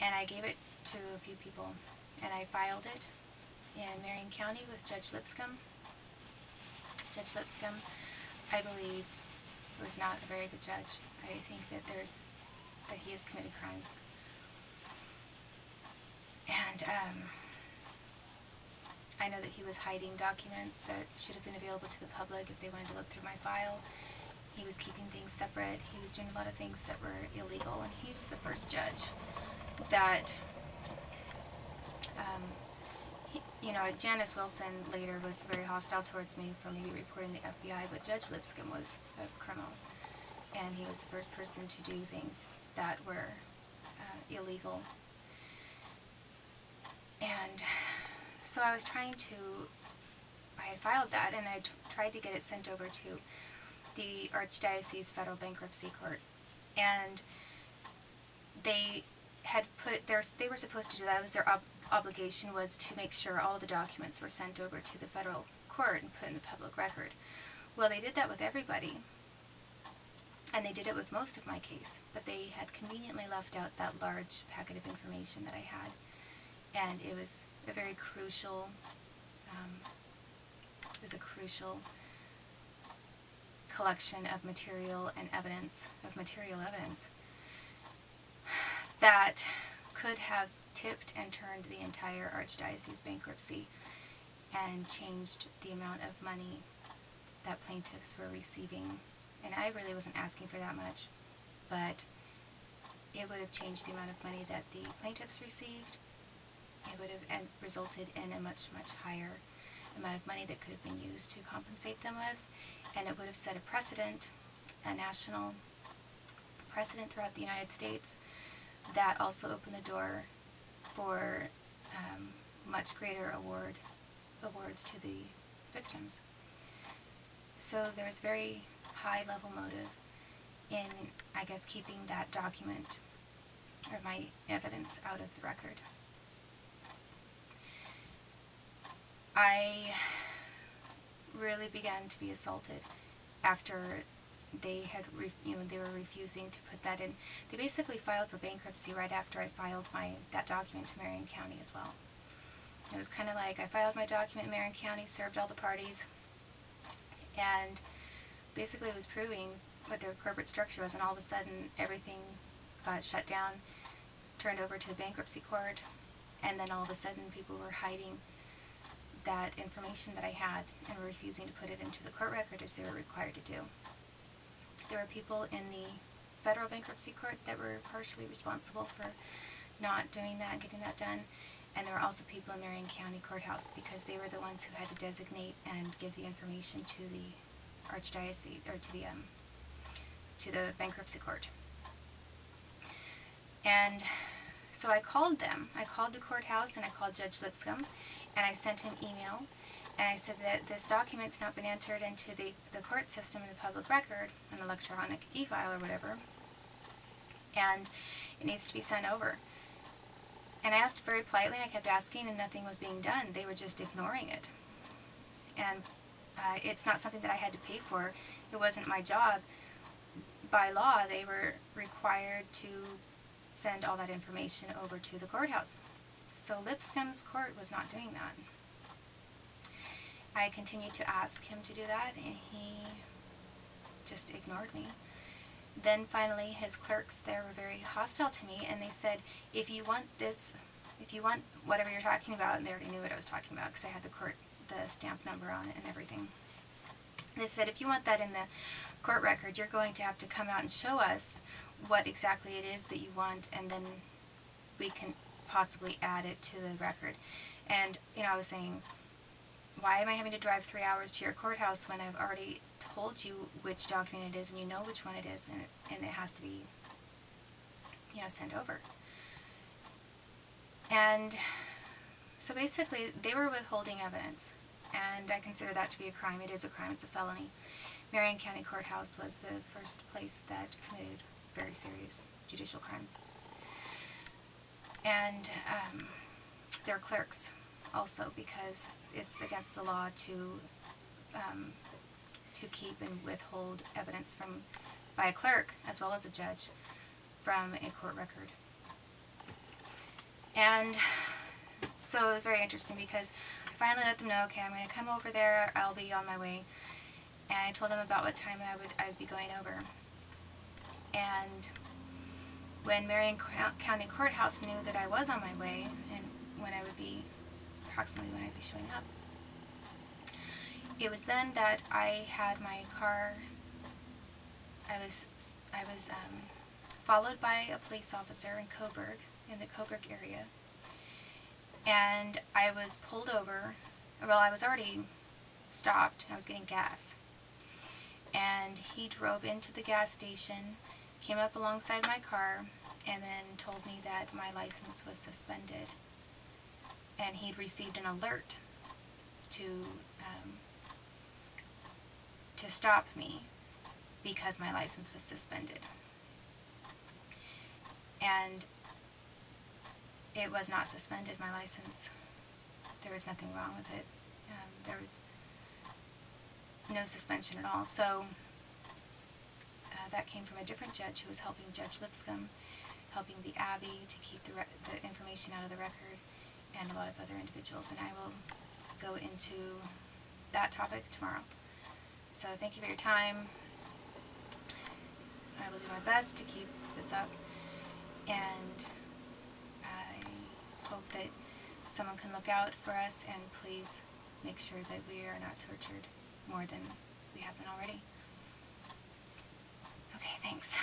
and I gave it to a few people, and I filed it in Marion County with Judge Lipscomb. Judge Lipscomb, I believe, was not a very good judge. I think that he has committed crimes. And I know that he was hiding documents that should have been available to the public if they wanted to look through my file. He was keeping things separate. He was doing a lot of things that were illegal, and he was the first judge that, Janice Wilson later was very hostile towards me for maybe reporting the FBI, but Judge Lipscomb was a criminal, and he was the first person to do things that were illegal. And so I had filed that, and I tried to get it sent over to the Archdiocese Federal Bankruptcy Court, and they had they were supposed to do that. It was their obligation was to make sure all the documents were sent over to the federal court and put in the public record. Well, they did that with everybody, and they did it with most of my case, but they had conveniently left out that large packet of information that I had, and it was a very crucial, collection of material evidence that could have tipped and turned the entire Archdiocese bankruptcy and changed the amount of money that plaintiffs were receiving. And I really wasn't asking for that much, but it would have changed the amount of money that the plaintiffs received. It would have resulted in a much, much higher amount of money that could have been used to compensate them with, and it would have set a precedent, a national precedent throughout the United States, that also opened the door for much greater awards to the victims. So there was very high level motive in, I guess, keeping that document or my evidence out of the record. I really began to be assaulted after they were refusing to put that in. They basically filed for bankruptcy right after I filed that document to Marion County as well. It was kind of like I filed my document in Marion County, served all the parties, and basically it was proving what their corporate structure was, and all of a sudden everything got shut down, turned over to the bankruptcy court, and then all of a sudden people were hiding that information that I had and were refusing to put it into the court record as they were required to do. There were people in the federal bankruptcy court that were partially responsible for not doing that and getting that done, and there were also people in Marion County Courthouse because they were the ones who had to designate and give the information to the Archdiocese, or to the bankruptcy court. And so I called them. I called the courthouse and I called Judge Lipscomb, and I sent him email, and I said that this document's not been entered into the court system in the public record, an electronic e-file or whatever, and it needs to be sent over. And I asked very politely, and I kept asking, and nothing was being done. They were just ignoring it. And it's not something that I had to pay for. It wasn't my job. By law, they were required to send all that information over to the courthouse. So Lipscomb's court was not doing that. I continued to ask him to do that, and he just ignored me. Then finally his clerks there were very hostile to me, and they said, if you want whatever you're talking about, and they already knew what I was talking about because I had the stamp number on it and everything. They said, if you want that in the court record, you're going to have to come out and show us what exactly it is that you want, and then we can possibly add it to the record. And, I was saying, why am I having to drive 3 hours to your courthouse when I've already told you which document it is, and you know which one it is, and it has to be, sent over. And so basically, they were withholding evidence, and I consider that to be a crime. It is a crime. It's a felony. Marion County Courthouse was the first place that committed very serious judicial crimes. And their clerks also, because it's against the law to keep and withhold evidence by a clerk, as well as a judge, from a court record. And so it was very interesting because I finally let them know, okay, I'm going to come over there, I'll be on my way. And I told them about what time I'd be going over. And when Marion County Courthouse knew that I was on my way and when I would be, approximately when I'd be showing up, it was then that I had my car, I was followed by a police officer in Coburg, in the Coburg area, and I was pulled over. Well, I was already stopped, I was getting gas, and he drove into the gas station, came up alongside my car, and then told me that my license was suspended, and he'd received an alert to stop me because my license was suspended. And it was not suspended, my license. There was nothing wrong with it. There was no suspension at all. So that came from a different judge who was helping Judge Lipscomb, helping the Abbey to keep the information out of the record, and a lot of other individuals. And I will go into that topic tomorrow. So thank you for your time. I will do my best to keep this up, and I hope that someone can look out for us, and please make sure that we are not tortured more than we have been already. Okay, thanks.